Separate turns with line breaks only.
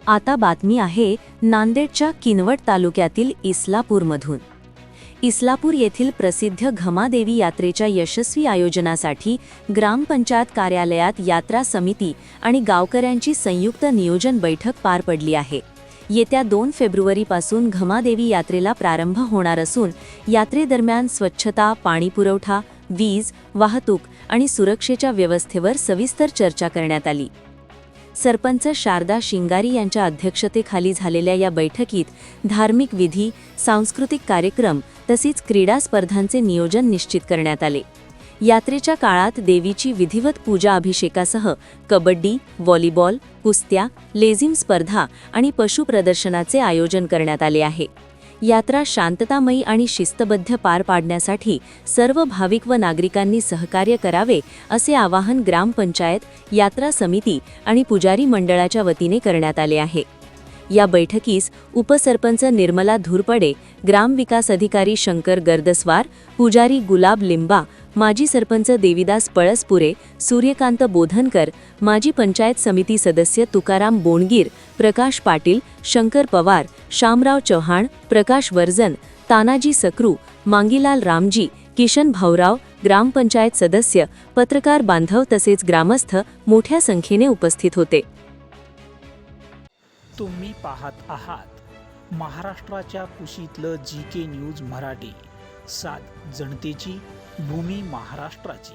आता बातमी आहे नांदेडच्या किनवट तालुक्यातील इस्लापूरमधून। इस्लापूर येथील प्रसिद्ध घमादेवी यात्रेच्या यशस्वी आयोजनासाठी ग्रामपंचायत कार्यालयात यात्रा समिती आणि गावकऱ्यांची संयुक्त नियोजन बैठक पार पडली आहे। येत्या 2 फेब्रुवारीपासून घमादेवी यात्रेला प्रारंभ होणार असून यात्रेदरम्यान स्वच्छता, पाणीपुरवठा, वीज, वाहतूक आणि सुरक्षेच्या व्यवस्थेवर सविस्तर चर्चा करण्यात आली। सरपंच शारदा शिंगारी यांच्या अध्यक्षतेखाली झालेल्या या बैठकीत धार्मिक विधी, सांस्कृतिक कार्यक्रम तसेच क्रीडा स्पर्धांचे नियोजन निश्चित करण्यात आले। यात्रेच्या काळात देवीची विधिवत पूजा अभिषेकासह कबड्डी, व्हॉलीबॉल, कुस्त्या, लेझिम स्पर्धा आणि पशु प्रदर्शनाचे आयोजन करण्यात आले आहे। यात्रा शांततामयी आणि शिस्तबद्ध पार पाडण्यासाठी सर्व भाविक व नागरिकांनी सहकार्य करावे असे आवाहन ग्रामपंचायत, यात्रा समिती आणि पुजारी मंडळाच्या वतीने करण्यात आले आहे। या बैठकीस उपसरपंच निर्मला धुरपडे, ग्रामविकास अधिकारी शंकर गर्दस्वार, पुजारी गुलाब लिंबा, माजी सरपंच देविदास पळसपुरे, सूर्यकांत बोधनकर, माजी पंचायत समिती सदस्य तुकाराम बोणगीर, प्रकाश पाटील, शंकर पवार, शामराव चौहान, प्रकाश वर्जन, तानाजी सकरू, मांगीलाल रामजी, किशन भाऊराव, ग्रामपंचायत सदस्य, पत्रकार बांधव तसेच ग्रामस्थ मोठ्या संख्येने उपस्थित होते।
तुम्ही पाहत आहात महाराष्ट्राच्या कुशीतलं GK न्यूज मराठी, सात जनतेची, भूमी महाराष्ट्राची।